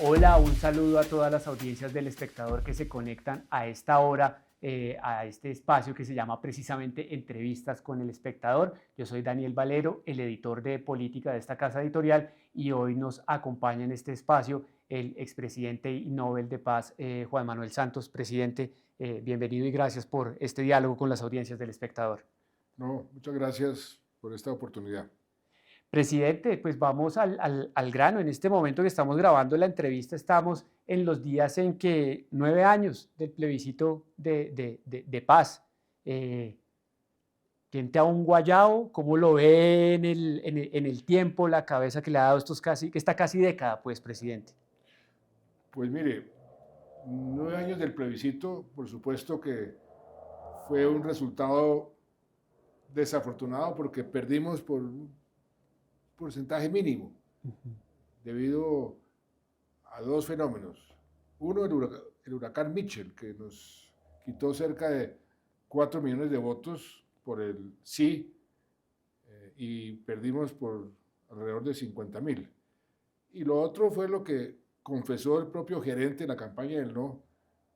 Hola, un saludo a todas las audiencias del espectador que se conectan a esta hora, a este espacio que se llama precisamente Entrevistas con el Espectador. Yo soy Daniel Valero, el editor de política de esta casa editorial, y hoy nos acompaña en este espacio el expresidente y Nobel de Paz, Juan Manuel Santos. Presidente, bienvenido y gracias por este diálogo con las audiencias del espectador. No, muchas gracias por esta oportunidad. Presidente, pues vamos al grano. En este momento que estamos grabando la entrevista, estamos en los días en que 9 años del plebiscito de paz. Eh, ¿Tiente a un guayao? ¿Cómo lo ve en el tiempo, la cabeza que le ha dado esta casi década, pues, presidente? Pues mire, 9 años del plebiscito, por supuesto que fue un resultado desafortunado porque perdimos por un porcentaje mínimo Ujú. debido a dos fenómenos. Uno, el huracán Mitchell, que nos quitó cerca de 4 millones de votos por el sí y perdimos por alrededor de 50.000. Y lo otro fue lo que confesó el propio gerente de la campaña del no,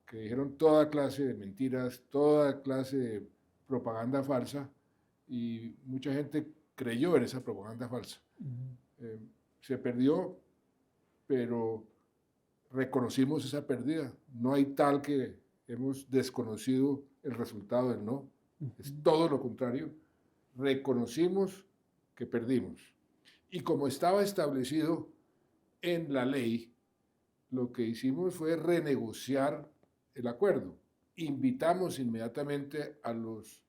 que dijeron toda clase de mentiras, toda clase de propaganda falsa, y mucha gente creyó en esa propaganda falsa. Ujú. Eh, Se perdió, pero reconocimos esa pérdida. No hay tal que hemos desconocido el resultado del no. Es Ujú. todo lo contrario. Reconocimos que perdimos. Y como estaba establecido en la ley, lo que hicimos fue renegociar el acuerdo. Invitamos inmediatamente a los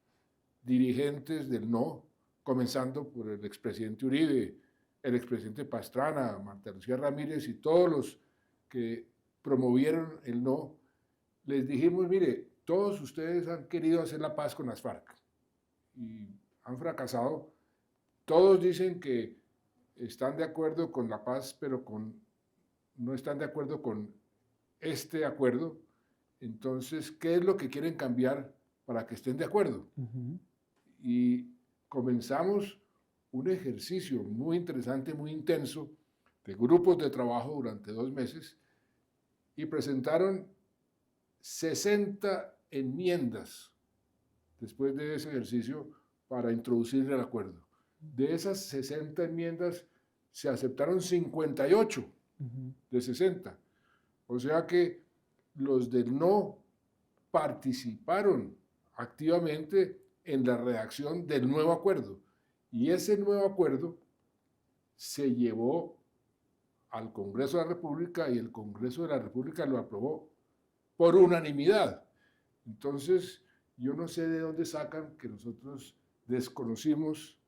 dirigentes del no, comenzando por el expresidente Uribe, el expresidente Pastrana, Marta Lucía Ramírez y todos los que promovieron el no. Les dijimos, mire, todos ustedes han querido hacer la paz con las FARC y han fracasado. Todos dicen que están de acuerdo con la paz, pero no están de acuerdo con este acuerdo. Entonces, ¿qué es lo que quieren cambiar para que estén de acuerdo? Ujú. Y comenzamos un ejercicio muy interesante, muy intenso, de grupos de trabajo durante 2 meses y presentaron 60 enmiendas después de ese ejercicio para introducir el acuerdo. De esas 60 enmiendas se aceptaron 58 Ujú. de 60. O sea que los del no participaron activamente en la redacción del nuevo acuerdo. Y ese nuevo acuerdo se llevó al Congreso de la República y el Congreso de la República lo aprobó por unanimidad. Entonces, yo no sé de dónde sacan que nosotros desconocimos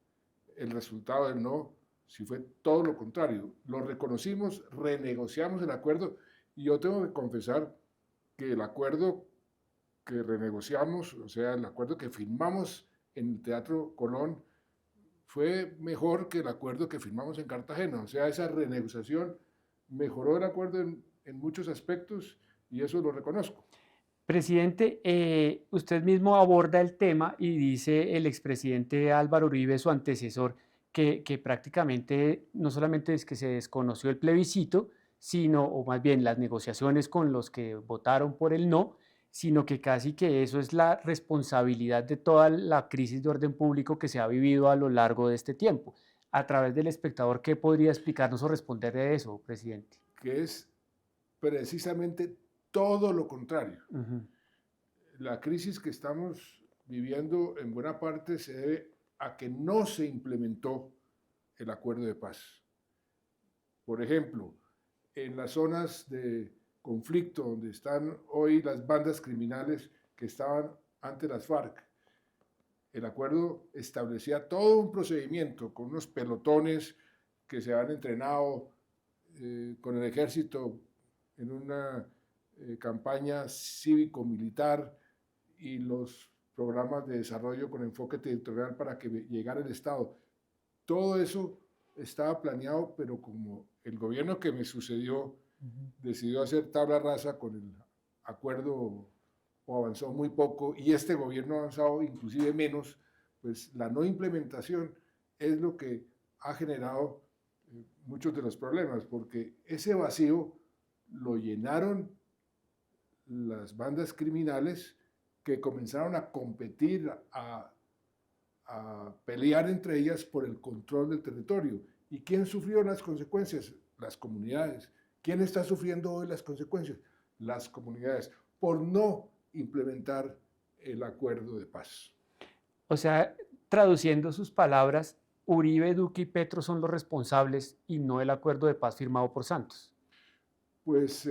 el resultado del no, si fue todo lo contrario. Lo reconocimos, renegociamos el acuerdo y yo tengo que confesar que el acuerdo que renegociamos, o sea, el acuerdo que firmamos en el Teatro Colón, fue mejor que el acuerdo que firmamos en Cartagena. O sea, esa renegociación mejoró el acuerdo en muchos aspectos y eso lo reconozco. Presidente, usted mismo aborda el tema y dice el expresidente Álvaro Uribe, su antecesor, que prácticamente no solamente es que se desconoció el plebiscito, sino, o más bien las negociaciones con los que votaron por el no, sino que casi que eso es la responsabilidad de toda la crisis de orden público que se ha vivido a lo largo de este tiempo. A través del espectador, ¿qué podría explicarnos o responder de eso, presidente? Que es precisamente todo lo contrario. Ujú. La crisis que estamos viviendo en buena parte se debe a que no se implementó el acuerdo de paz. Por ejemplo, en las zonas de conflicto donde están hoy las bandas criminales que estaban ante las FARC, el acuerdo establecía todo un procedimiento con unos pelotones que se han entrenado con el ejército en una campaña cívico-militar y los programas de desarrollo con enfoque territorial para que llegara el Estado. Todo eso estaba planeado, pero como el gobierno que me sucedió Ujú. decidió hacer tabla rasa con el acuerdo o avanzó muy poco y este gobierno ha avanzado inclusive menos, pues la no implementación es lo que ha generado muchos de los problemas, porque ese vacío lo llenaron las bandas criminales que comenzaron a competir, a pelear entre ellas por el control del territorio. ¿Y quién sufrió las consecuencias? Las comunidades. ¿Quién está sufriendo hoy las consecuencias? Las comunidades, por no implementar el acuerdo de paz. O sea, traduciendo sus palabras, Uribe, Duque y Petro son los responsables y no el acuerdo de paz firmado por Santos. Pues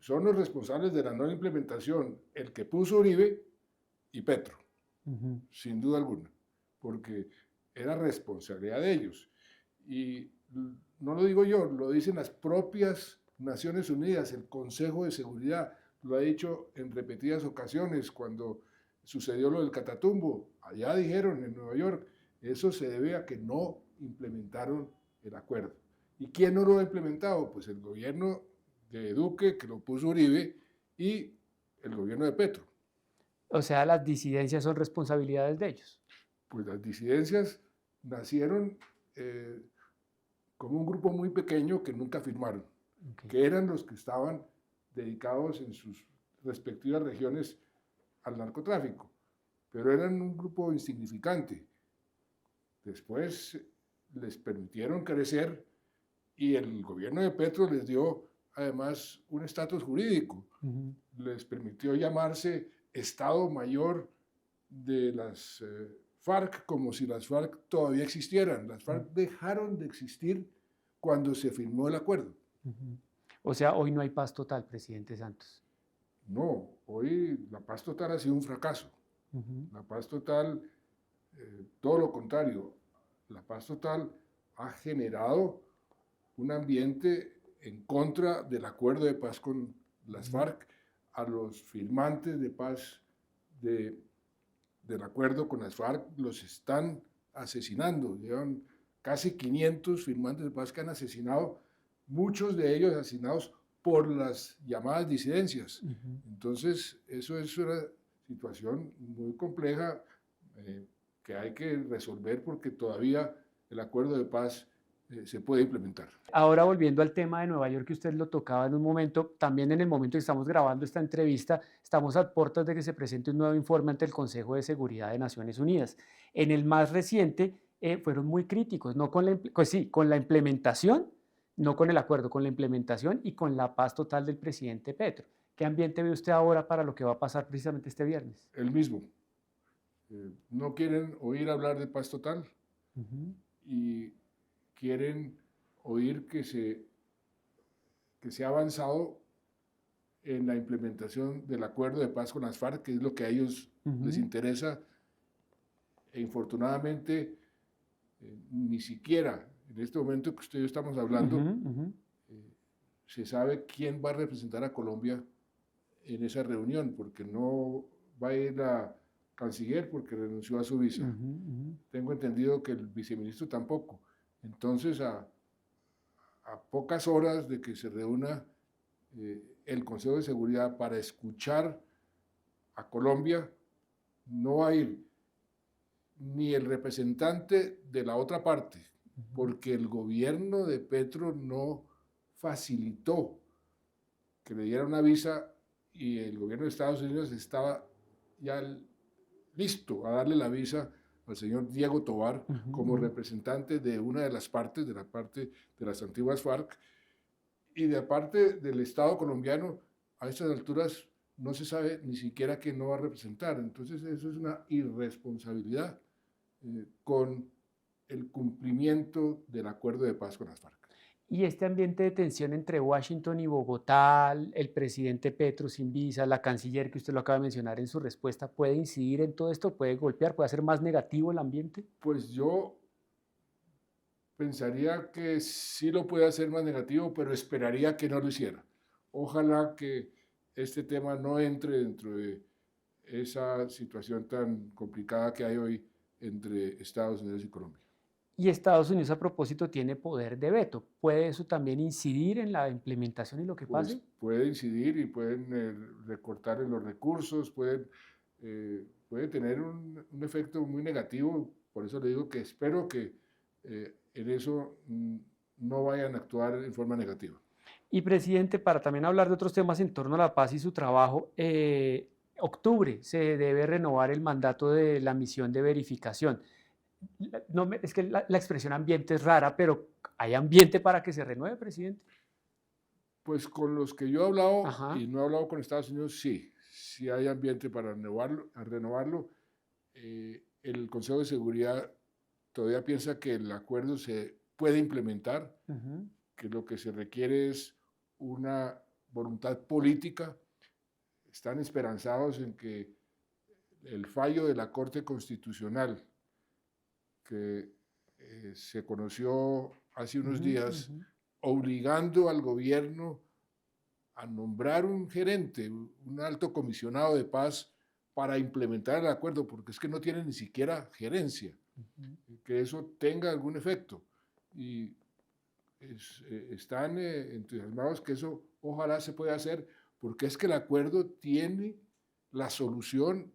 son los responsables de la no implementación el que puso Uribe y Petro, sin duda alguna, porque era responsabilidad de ellos. Y no lo digo yo, lo dicen las propias Naciones Unidas, el Consejo de Seguridad, lo ha dicho en repetidas ocasiones cuando sucedió lo del Catatumbo. Allá dijeron en Nueva York, eso se debe a que no implementaron el acuerdo. ¿Y quién no lo ha implementado? Pues el gobierno de Duque, que lo puso Uribe, y el gobierno de Petro. O sea, las disidencias son responsabilidades de ellos. Pues las disidencias nacieron como un grupo muy pequeño que nunca firmaron, que eran los que estaban dedicados en sus respectivas regiones al narcotráfico, pero eran un grupo insignificante. Después les permitieron crecer y el gobierno de Petro les dio además un estatus jurídico, les permitió llamarse Estado Mayor de las FARC, como si las FARC todavía existieran. Las FARC dejaron de existir cuando se firmó el acuerdo. O sea, hoy no hay paz total, presidente Santos. No, hoy la paz total ha sido un fracaso. La paz total, todo lo contrario, la paz total ha generado un ambiente en contra del acuerdo de paz con las FARC. A los firmantes de paz del acuerdo con las FARC los están asesinando. Llevan casi 500 firmantes de paz que han asesinado, muchos de ellos asesinados por las llamadas disidencias. Entonces, eso es una situación muy compleja que hay que resolver porque todavía el acuerdo de paz se puede implementar. Ahora volviendo al tema de Nueva York que usted lo tocaba en un momento, también en el momento que estamos grabando esta entrevista, estamos a puertas de que se presente un nuevo informe ante el Consejo de Seguridad de Naciones Unidas. En el más reciente fueron muy críticos, no con pues sí, con la implementación, no con el acuerdo, con la implementación y con la paz total del presidente Petro. ¿Qué ambiente ve usted ahora para lo que va a pasar precisamente este viernes? El mismo. No quieren oír hablar de paz total y quieren oír que se ha avanzado en la implementación del acuerdo de paz con las FARC, que es lo que a ellos les interesa, e infortunadamente ni siquiera en este momento que usted y yo estamos hablando se sabe quién va a representar a Colombia en esa reunión, porque no va a ir la canciller porque renunció a su visa. Tengo entendido que el viceministro tampoco. Entonces, a pocas horas de que se reúna el Consejo de Seguridad para escuchar a Colombia, no va a ir ni el representante de la otra parte, porque el gobierno de Petro no facilitó que le diera una visa y el gobierno de Estados Unidos estaba ya listo a darle la visa al señor Diego Tobar como representante de una de las partes, de la parte de las antiguas FARC, y de parte del Estado colombiano, a estas alturas no se sabe ni siquiera quién no va a representar. Entonces eso es una irresponsabilidad con el cumplimiento del acuerdo de paz con las FARC. Y este ambiente de tensión entre Washington y Bogotá, el presidente Petro sin visa, la canciller que usted lo acaba de mencionar en su respuesta, ¿puede incidir en todo esto? ¿Puede golpear? ¿Puede hacer más negativo el ambiente? Pues yo pensaría que sí lo puede hacer más negativo, pero esperaría que no lo hiciera. Ojalá que este tema no entre dentro de esa situación tan complicada que hay hoy entre Estados Unidos y Colombia. Y Estados Unidos, a propósito, tiene poder de veto. ¿Puede eso también incidir en la implementación y lo que pase? Pues puede incidir y pueden recortar en los recursos, puede tener un efecto muy negativo. Por eso le digo que espero que en eso no vayan a actuar en forma negativa. Y presidente, para también hablar de otros temas en torno a la paz y su trabajo, octubre se debe renovar el mandato de la misión de verificación. No es que la expresión ambiente es rara, pero ¿hay ambiente para que se renueve, presidente? Pues con los que yo he hablado, Ajá. y no he hablado con Estados Unidos, sí, sí hay ambiente para renovarlo. El Consejo de Seguridad todavía piensa que el acuerdo se puede implementar, Ujú, que lo que se requiere es una voluntad política. Están esperanzados en que el fallo de la Corte Constitucional, que se conoció hace unos ujú, días, ujú. obligando al gobierno a nombrar un gerente, un alto comisionado de paz para implementar el acuerdo, porque es que no tiene ni siquiera gerencia, Ujú. que eso tenga algún efecto. Y están entusiasmados que eso ojalá se pueda hacer, porque es que el acuerdo tiene la solución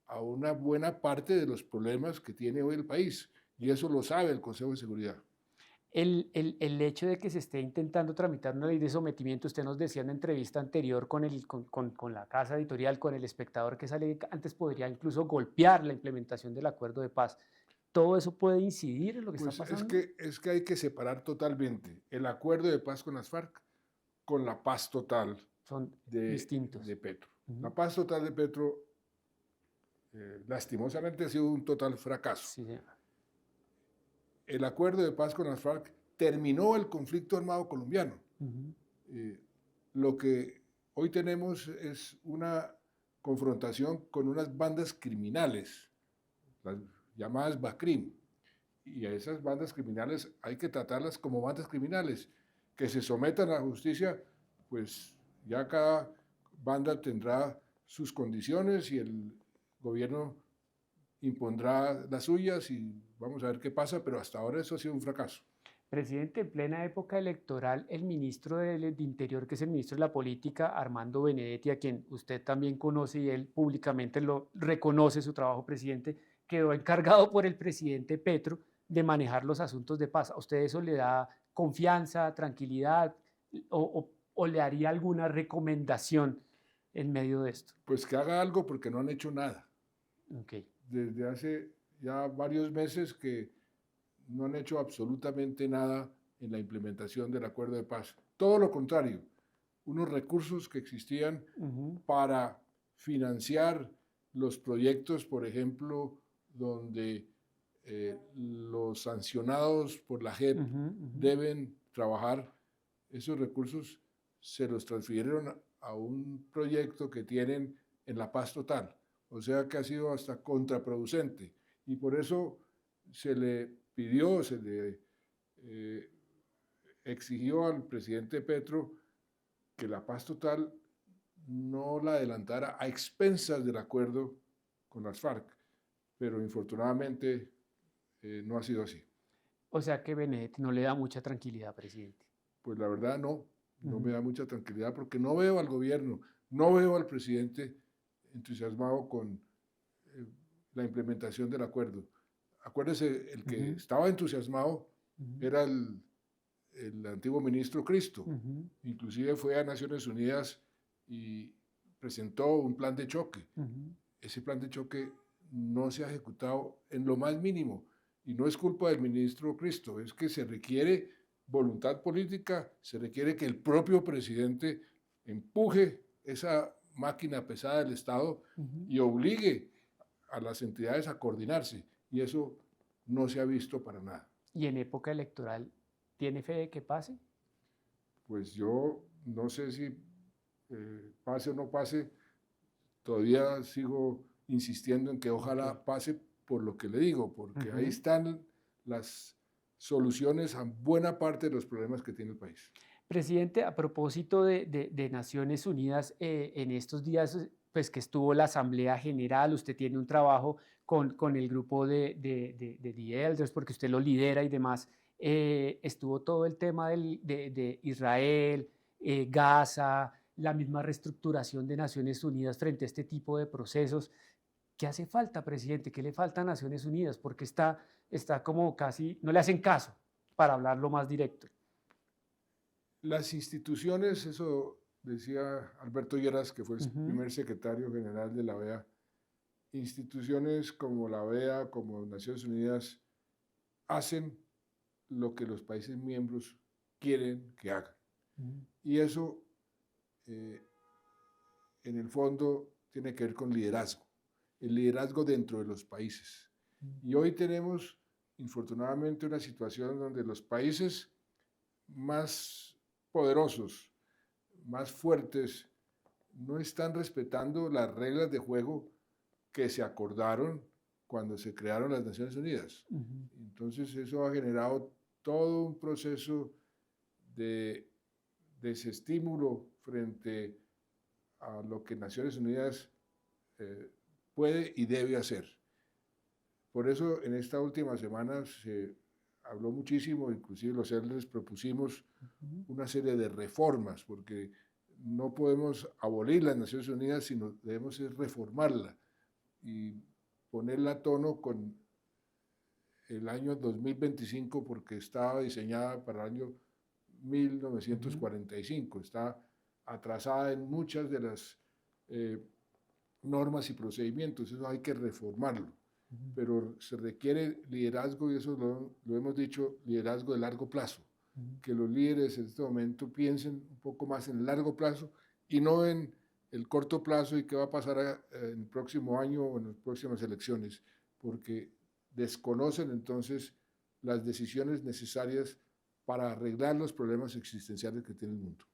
a una buena parte de los problemas que tiene hoy el país, y eso lo sabe el Consejo de Seguridad. El hecho de que se esté intentando tramitar una ley de sometimiento, usted nos decía en una entrevista anterior con la casa editorial, con el espectador, que esa ley antes podría incluso golpear la implementación del acuerdo de paz. ¿Todo eso puede incidir en lo que está Pues pasando? es que hay que separar totalmente el acuerdo de paz con las FARC con la paz total Son de distintos. Petro. La Ujú. paz total de Petro, lastimosamente, ha sido un total fracaso. Sí, señor. El acuerdo de paz con las FARC terminó el conflicto armado colombiano. Ujú, Eh, lo que hoy tenemos es una confrontación con unas bandas criminales, las llamadas BACRIM. Y a esas bandas criminales hay que tratarlas como bandas criminales, que se sometan a la justicia, pues ya cada banda tendrá sus condiciones y el gobierno impondrá las suyas y vamos a ver qué pasa, pero hasta ahora eso ha sido un fracaso. presidente, en plena época electoral, el ministro de Interior, que es el ministro de la Política, Armando Benedetti, a quien usted también conoce y él públicamente lo reconoce su trabajo, presidente, quedó encargado por el presidente Petro de manejar los asuntos de paz. ¿A usted eso le da confianza, tranquilidad o le haría alguna recomendación en medio de esto? Pues que haga algo porque no han hecho nada. Ok. Desde hace ya varios meses que no han hecho absolutamente nada en la implementación del acuerdo de paz. Todo lo contrario, unos recursos que existían Ujú, para financiar los proyectos, por ejemplo, donde los sancionados por la JEP ujú, ujú. deben trabajar, esos recursos se los transfirieron a un proyecto que tienen en La Paz Total. O sea que ha sido hasta contraproducente. Y por eso se le pidió, se le eh, exigió al presidente Petro que La Paz Total no la adelantara a expensas del acuerdo con las FARC, pero infortunadamente no ha sido así. O sea que Benedetti no le da mucha tranquilidad, presidente. Pues la verdad no, no me Ujú. da mucha tranquilidad porque no veo al gobierno, no veo al presidente entusiasmado con eh, la implementación del acuerdo. Acuérdese, el que Ujú, estaba entusiasmado ujú, era el antiguo ministro Cristo. ujú, Inclusive fue a Naciones Unidas y presentó un plan de choque. ujú. Ese plan de choque no se ha ejecutado en lo más mínimo. Y no es culpa del ministro Cristo, es que se requiere voluntad política, se requiere que el propio presidente empuje esa máquina pesada del Estado Ujú. y obligue a las entidades a coordinarse. Y eso no se ha visto para nada. Y en época electoral, ¿tiene fe de que pase? Pues yo no sé si pase o no pase, todavía sigo insistiendo en que Ok. ojalá pase por lo que le digo, porque ahí Ujú. están las soluciones a buena parte de los problemas que tiene el país. Presidente, a propósito de Naciones Unidas, en estos días, pues que estuvo la Asamblea General, usted tiene un trabajo con el grupo de The Elders, porque usted lo lidera y demás. Estuvo todo el tema de Israel, Gaza, la misma reestructuración de Naciones Unidas frente a este tipo de procesos. ¿Qué hace falta, presidente? ¿Qué le falta a Naciones Unidas? Porque está como casi, no le hacen caso, para hablarlo más directo. Las instituciones, eso decía Alberto Lleras, que fue el Ujú, primer secretario general de la OEA, instituciones como la OEA, como Naciones Unidas, hacen lo que los países miembros quieren que hagan. ujú, Y eso, eh, en el fondo, tiene que ver con liderazgo, el liderazgo dentro de los países. ujú, Y hoy tenemos, infortunadamente, una situación donde los países más poderosos, más fuertes, no están respetando las reglas de juego que se acordaron cuando se crearon las Naciones Unidas. ujú, Entonces eso ha generado todo un proceso de desestímulo frente a lo que Naciones Unidas eh, puede y debe hacer. Por eso en esta última semana se habló muchísimo, inclusive los CERLES propusimos ujú. una serie de reformas, porque no podemos abolir las Naciones Unidas, sino debemos reformarla y ponerla a tono con el año 2025, porque estaba diseñada para el año Ujú, 1945, está atrasada en muchas de las eh, normas y procedimientos, eso hay que reformarlo, ujú, pero se requiere liderazgo y eso lo hemos dicho, liderazgo de largo plazo, ujú. que los líderes en este momento piensen un poco más en el largo plazo y no en el corto plazo y qué va a pasar en el próximo año o en las próximas elecciones, porque desconocen entonces las decisiones necesarias para arreglar los problemas existenciales que tiene el mundo.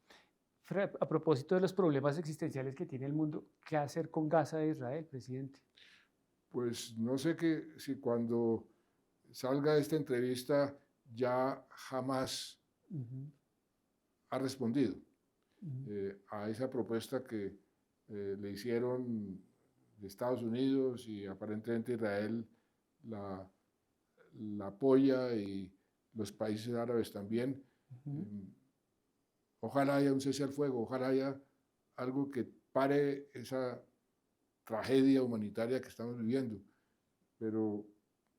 A propósito de los problemas existenciales que tiene el mundo, ¿qué hacer con Gaza de Israel, presidente? Pues no sé que si cuando salga esta entrevista ya jamás Ujú, ha respondido ujú, a esa propuesta que le hicieron de Estados Unidos y aparentemente Israel la, la apoya y los países árabes también. ujú. Eh, Ojalá haya un cese al fuego, ojalá haya algo que pare esa tragedia humanitaria que estamos viviendo, pero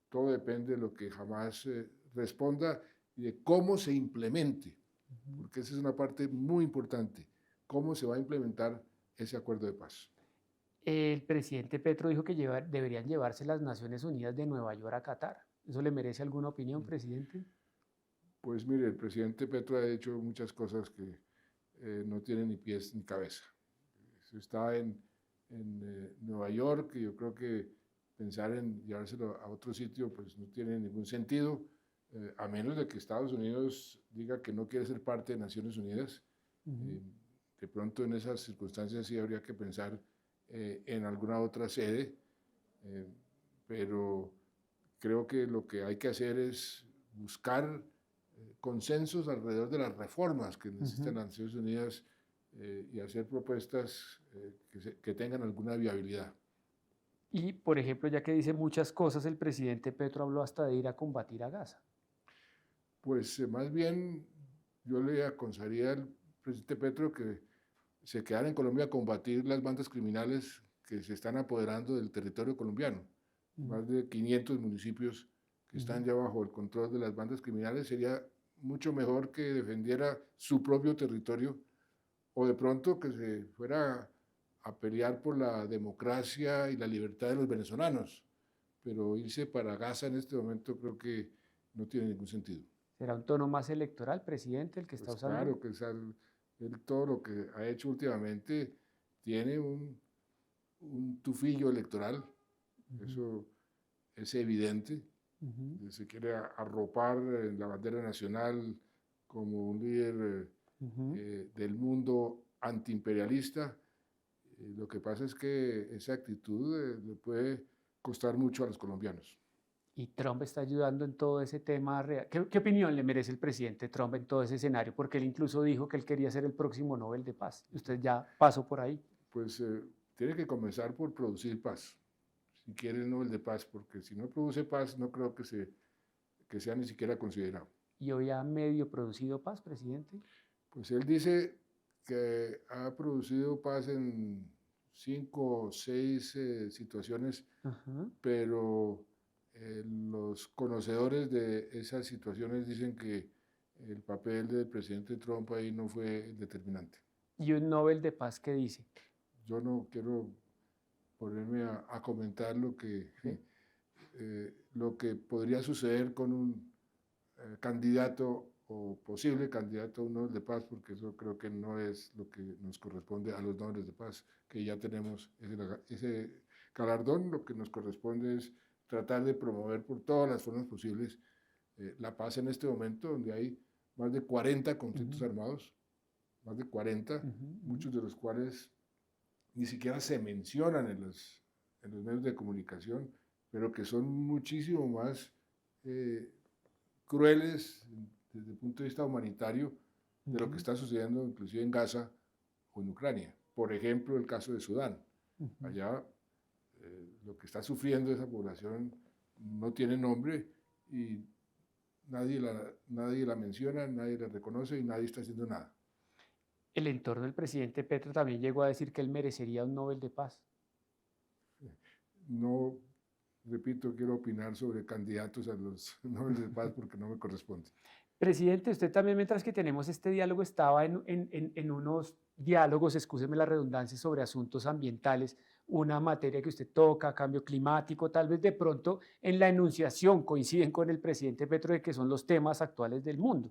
todo depende de lo que jamás responda y de cómo se implemente, Ujú. porque esa es una parte muy importante, cómo se va a implementar ese acuerdo de paz. El presidente Petro dijo que deberían llevarse las Naciones Unidas de Nueva York a Qatar. ¿Eso le merece alguna opinión, presidente? Pues mire, el presidente Petro ha hecho muchas cosas que no tienen ni pies ni cabeza. Está en Nueva York y yo creo que pensar en llevárselo a otro sitio pues no tiene ningún sentido, a menos de que Estados Unidos diga que no quiere ser parte de Naciones Unidas. Ujú, Eh, de pronto en esas circunstancias sí habría que pensar en alguna otra sede, eh, pero creo que lo que hay que hacer es buscar consensos alrededor de las reformas que necesitan ujú. las Naciones Unidas y hacer propuestas que tengan alguna viabilidad. Y, por ejemplo, ya que dice muchas cosas, el presidente Petro habló hasta de ir a combatir a Gaza. Pues más bien yo le aconsejaría al presidente Petro que se quedara en Colombia a combatir las bandas criminales que se están apoderando del territorio colombiano. Ujú, Más de 500 municipios que están ujú. ya bajo el control de las bandas criminales. Sería mucho mejor que defendiera su propio territorio o de pronto que se fuera a pelear por la democracia y la libertad de los venezolanos. Pero irse para Gaza en este momento creo que no tiene ningún sentido. ¿Será un tono más electoral, presidente, el que está Pues usando? claro que él todo lo que ha hecho últimamente tiene un tufillo electoral, Ujú, eso es evidente. ujú, Se quiere arropar en la bandera nacional como un líder ujú. del mundo antiimperialista. Lo que pasa es que esa actitud le puede costar mucho a los colombianos. Y Trump está ayudando en todo ese tema real. ¿Qué opinión le merece el presidente Trump en todo ese escenario? Porque él incluso dijo que él quería ser el próximo Nobel de Paz. Usted ya pasó por ahí. Pues tiene que comenzar por producir paz, si quiere el Nobel de Paz, porque si no produce paz no creo que sea ni siquiera considerado. Y hoy ha medio producido paz, presidente. Pues él dice que ha producido paz en 5 o 6 situaciones, Ajá. pero los conocedores de esas situaciones dicen que el papel del presidente Trump ahí no fue determinante. ¿Y un Nobel de Paz qué dice? Yo no quiero ponerme a comentar ¿Sí? lo que podría suceder con un candidato o posible candidato a un Nobel de Paz, porque eso creo que no es lo que nos corresponde a los Nobel de Paz, que ya tenemos ese galardón. Lo que nos corresponde es tratar de promover por todas las formas posibles la paz en este momento, donde hay más de 40 conflictos armados, más de 40, muchos de los cuales ni siquiera se mencionan en los medios de comunicación, pero que son muchísimo más crueles desde el punto de vista humanitario de lo que está sucediendo inclusive en Gaza o en Ucrania. Por ejemplo, el caso de Sudán. Allá lo que está sufriendo esa población no tiene nombre y nadie la menciona, nadie la reconoce y nadie está haciendo nada. El entorno del presidente Petro también llegó a decir que él merecería un Nobel de Paz. No, repito, quiero opinar sobre candidatos a los Nobel de Paz porque no me corresponde. Presidente, usted también, mientras que tenemos este diálogo, estaba en unos diálogos, excúseme la redundancia, sobre asuntos ambientales, una materia que usted toca, cambio climático, tal vez de pronto en la enunciación coinciden con el presidente Petro de que son los temas actuales del mundo.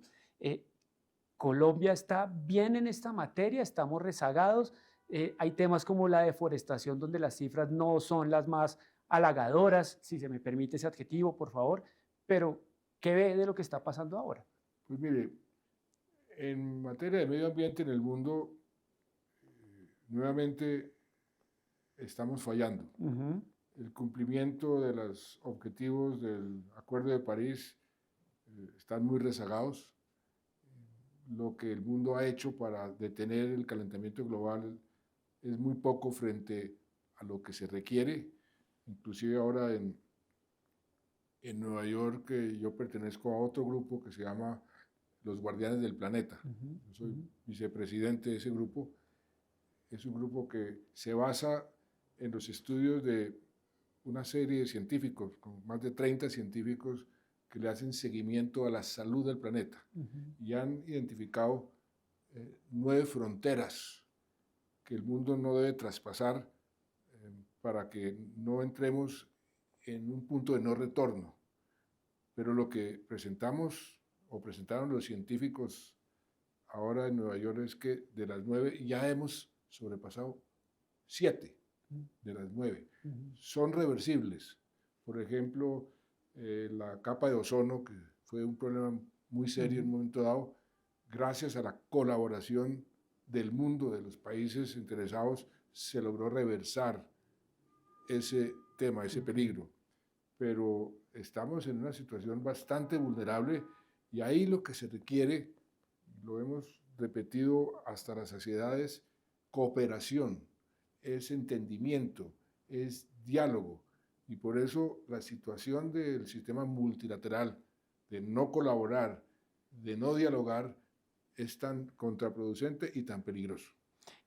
Colombia está bien en esta materia, estamos rezagados, hay temas como la deforestación donde las cifras no son las más halagadoras, si se me permite ese adjetivo, por favor, pero ¿qué ve de lo que está pasando ahora? Pues mire, en materia de medio ambiente en el mundo, nuevamente estamos fallando. El cumplimiento de los objetivos del Acuerdo de París están muy rezagados. Lo que el mundo ha hecho para detener el calentamiento global es muy poco frente a lo que se requiere. Inclusive ahora en Nueva York yo pertenezco a otro grupo que se llama Los Guardianes del Planeta. Yo soy vicepresidente de ese grupo. Es un grupo que se basa en los estudios de una serie de científicos, con más de 30 científicos que le hacen seguimiento a la salud del planeta. Y han identificado 9 fronteras que el mundo no debe traspasar para que no entremos en un punto de no retorno. Pero lo que presentamos o presentaron los científicos ahora en Nueva York es que de las 9 ya hemos sobrepasado 7 de las 9. Son reversibles. Por ejemplo, la capa de ozono, que fue un problema muy serio en un momento dado, gracias a la colaboración del mundo, de los países interesados, se logró reversar ese tema, ese peligro. Pero estamos en una situación bastante vulnerable y ahí lo que se requiere, lo hemos repetido hasta la saciedad, es cooperación, es entendimiento, es diálogo. Y por eso la situación del sistema multilateral, de no colaborar, de no dialogar, es tan contraproducente y tan peligroso.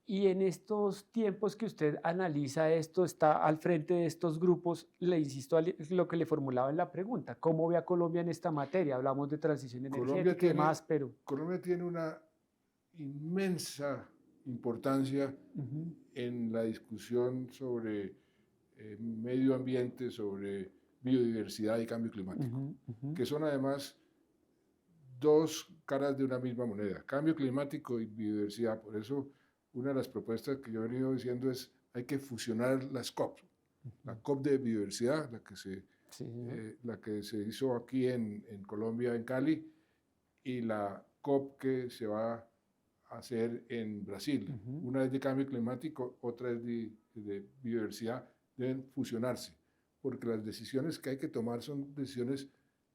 Y en estos tiempos que usted analiza esto, está al frente de estos grupos, le insisto a lo que le formulaba en la pregunta, ¿cómo ve a Colombia en esta materia? Hablamos de transición energética y demás, pero... Colombia tiene una inmensa importancia en la discusión sobre medio ambiente, sobre biodiversidad y cambio climático, que son además dos caras de una misma moneda, cambio climático y biodiversidad. Por eso una de las propuestas que yo he venido diciendo es hay que fusionar las COP, la COP de biodiversidad, la que se hizo aquí en Colombia, en Cali, y la COP que se va a hacer en Brasil. Una es de cambio climático, otra es de biodiversidad, deben fusionarse, porque las decisiones que hay que tomar son decisiones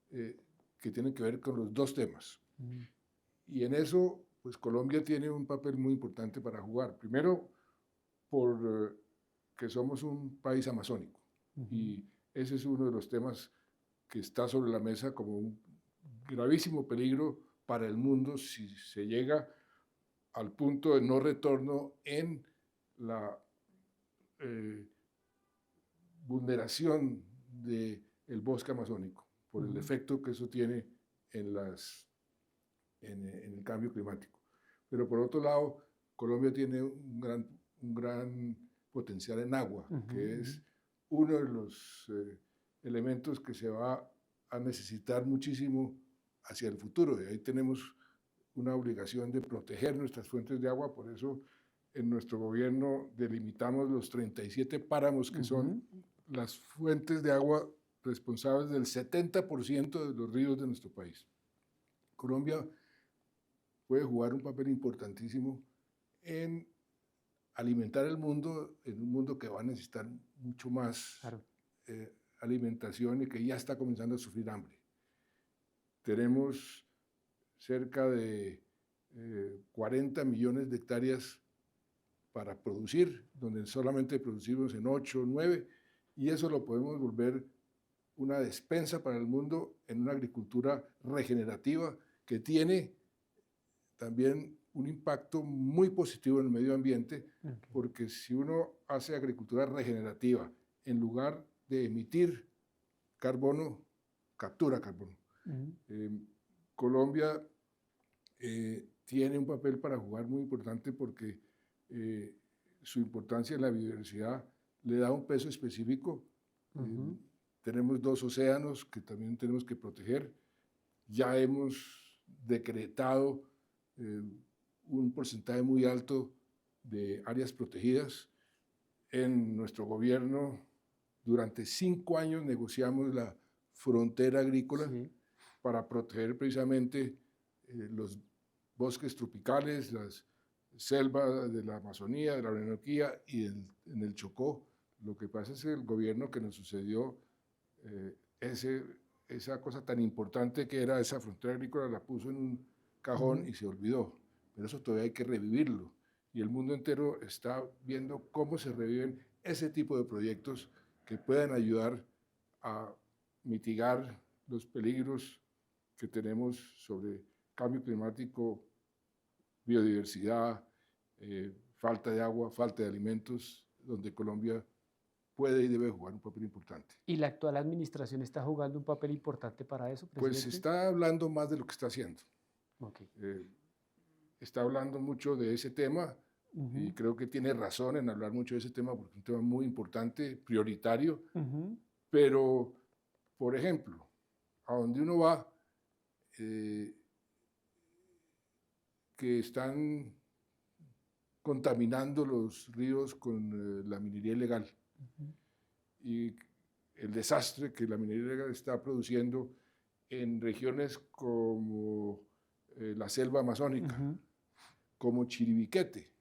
que tienen que ver con los dos temas. Y en eso, pues Colombia tiene un papel muy importante para jugar. Primero, por que somos un país amazónico. Y ese es uno de los temas que está sobre la mesa como un gravísimo peligro para el mundo si se llega al punto de no retorno en la vulneración del bosque amazónico, por el efecto que eso tiene en en el cambio climático. Pero por otro lado, Colombia tiene un gran potencial en agua, que es uno de los elementos que se va a necesitar muchísimo hacia el futuro. Y ahí tenemos una obligación de proteger nuestras fuentes de agua, por eso en nuestro gobierno delimitamos los 37 páramos que son las fuentes de agua responsables del 70% de los ríos de nuestro país. Colombia puede jugar un papel importantísimo en alimentar el mundo, en un mundo que va a necesitar mucho más alimentación y que ya está comenzando a sufrir hambre. Tenemos cerca de 40 millones de hectáreas para producir, donde solamente producimos en 8 o 9, y eso lo podemos volver una despensa para el mundo en una agricultura regenerativa que tiene también un impacto muy positivo en el medio ambiente, porque si uno hace agricultura regenerativa, en lugar de emitir carbono, captura carbono. Colombia tiene un papel para jugar muy importante porque su importancia en la biodiversidad le da un peso específico. Tenemos 2 océanos que también tenemos que proteger. Ya hemos decretado un porcentaje muy alto de áreas protegidas. En nuestro gobierno, durante 5 años negociamos la frontera agrícola para proteger precisamente los bosques tropicales, las selvas de la Amazonía, de la Orinoquía y en el Chocó. Lo que pasa es que el gobierno que nos sucedió, esa cosa tan importante que era esa frontera agrícola, la puso en un cajón y se olvidó. Pero eso todavía hay que revivirlo. Y el mundo entero está viendo cómo se reviven ese tipo de proyectos que puedan ayudar a mitigar los peligros que tenemos sobre cambio climático, biodiversidad, falta de agua, falta de alimentos, donde Colombia puede y debe jugar un papel importante. ¿Y la actual administración está jugando un papel importante para eso, presidente? Pues se está hablando más de lo que está haciendo. Está hablando mucho de ese tema y creo que tiene razón en hablar mucho de ese tema porque es un tema muy importante, prioritario, pero, por ejemplo, a donde uno va, que están contaminando los ríos con la minería ilegal y el desastre que la minería ilegal está produciendo en regiones como la selva amazónica, como Chiribiquete.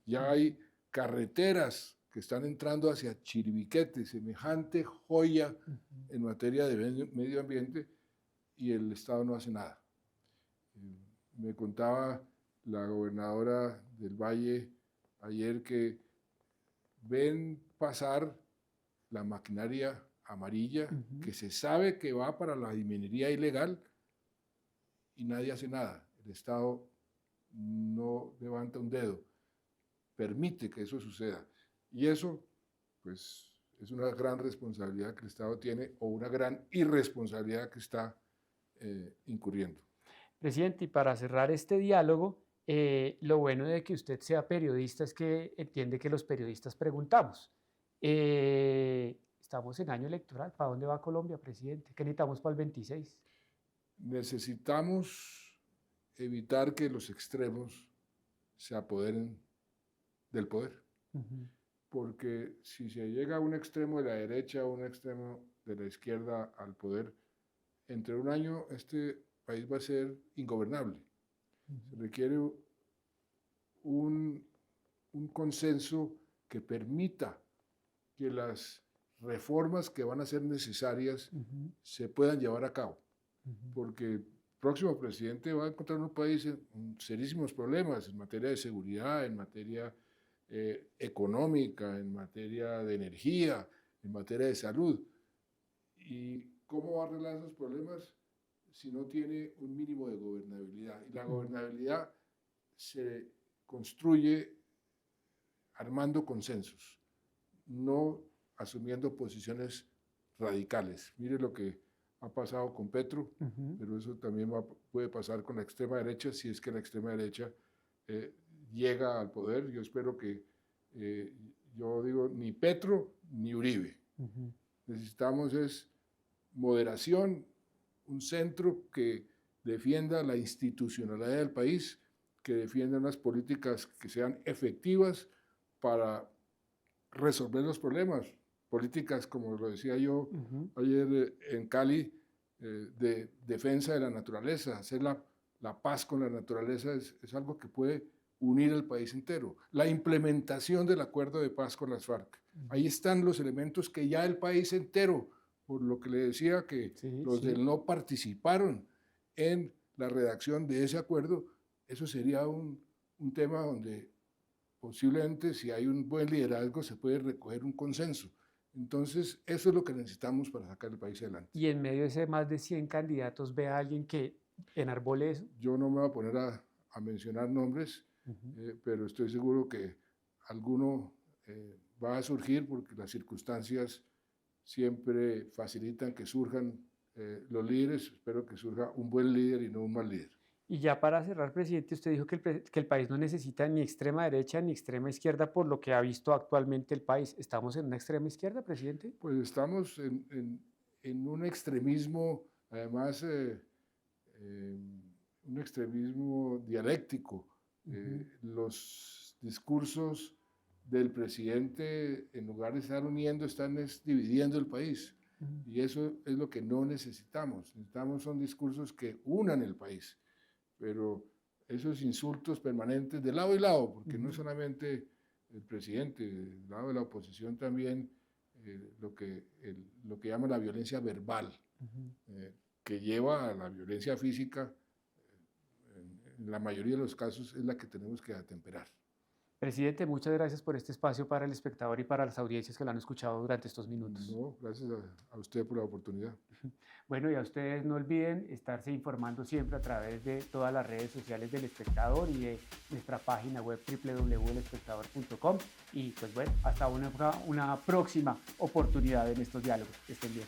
Ya hay carreteras que están entrando hacia Chiribiquete, semejante joya en materia de medio ambiente, y el Estado no hace nada. Me contaba la gobernadora del Valle ayer que ven pasar la maquinaria amarilla que se sabe que va para la minería ilegal y nadie hace nada. El Estado no levanta un dedo, permite que eso suceda. Y eso, pues, es una gran responsabilidad que el Estado tiene o una gran irresponsabilidad que está incurriendo. Presidente, y para cerrar este diálogo, lo bueno de que usted sea periodista es que entiende que los periodistas preguntamos. Estamos en año electoral. ¿Para dónde va Colombia, presidente? ¿Qué necesitamos para el 26? Necesitamos evitar que los extremos se apoderen del poder. Porque si se llega a un extremo de la derecha o un extremo de la izquierda al poder, entre un año este país va a ser ingobernable. Se requiere un consenso que permita que las reformas que van a ser necesarias se puedan llevar a cabo. Porque el próximo presidente va a encontrar un país en serísimos problemas en materia de seguridad, en materia económica, en materia de energía, en materia de salud. ¿Y cómo va a arreglar esos problemas si no tiene un mínimo de gobernabilidad? Y la gobernabilidad se construye armando consensos, no asumiendo posiciones radicales. Mire lo que ha pasado con Petro, Ujú. pero eso también puede pasar con la extrema derecha si es que la extrema derecha llega al poder. Yo espero que, yo digo, ni Petro ni Uribe. Ujú. Necesitamos es moderación, un centro que defienda la institucionalidad del país, que defienda unas políticas que sean efectivas para resolver los problemas. Políticas, como lo decía yo Ujú. ayer en Cali, de defensa de la naturaleza. Hacer la paz con la naturaleza es algo que puede unir al país entero. La implementación del acuerdo de paz con las FARC. Ahí están los elementos que ya el país entero, por lo que le decía que Sí, los sí. del no participaron en la redacción de ese acuerdo, eso sería un tema donde posiblemente si hay un buen liderazgo se puede recoger un consenso. Entonces, eso es lo que necesitamos para sacar el país adelante. Y en medio de ese más de 100 candidatos, ve a alguien que enarbole eso. Yo no me voy a poner a mencionar nombres, Ujú. pero estoy seguro que alguno va a surgir porque las circunstancias siempre facilitan que surjan los líderes. Espero que surja un buen líder y no un mal líder. Y ya para cerrar, presidente, usted dijo que el país no necesita ni extrema derecha ni extrema izquierda por lo que ha visto actualmente el país. ¿Estamos en una extrema izquierda, presidente? Pues estamos en un extremismo, además, un extremismo dialéctico. Ujú. Los discursos del presidente, en lugar de estar uniendo, están dividiendo el país. Ujú. Y eso es lo que no necesitamos. Necesitamos son discursos que unan el país. Pero esos insultos permanentes de lado y lado, porque no Ujú. solamente el presidente, del lado de la oposición también, lo que llaman la violencia verbal, Ujú. que lleva a la violencia física, en la mayoría de los casos es la que tenemos que atemperar. Presidente, muchas gracias por este espacio para el espectador y para las audiencias que lo han escuchado durante estos minutos. No, gracias a usted por la oportunidad. Bueno, y a ustedes no olviden estarse informando siempre a través de todas las redes sociales del espectador y de nuestra página web www.elespectador.com. Y pues bueno, hasta una próxima oportunidad en estos diálogos. Que estén bien.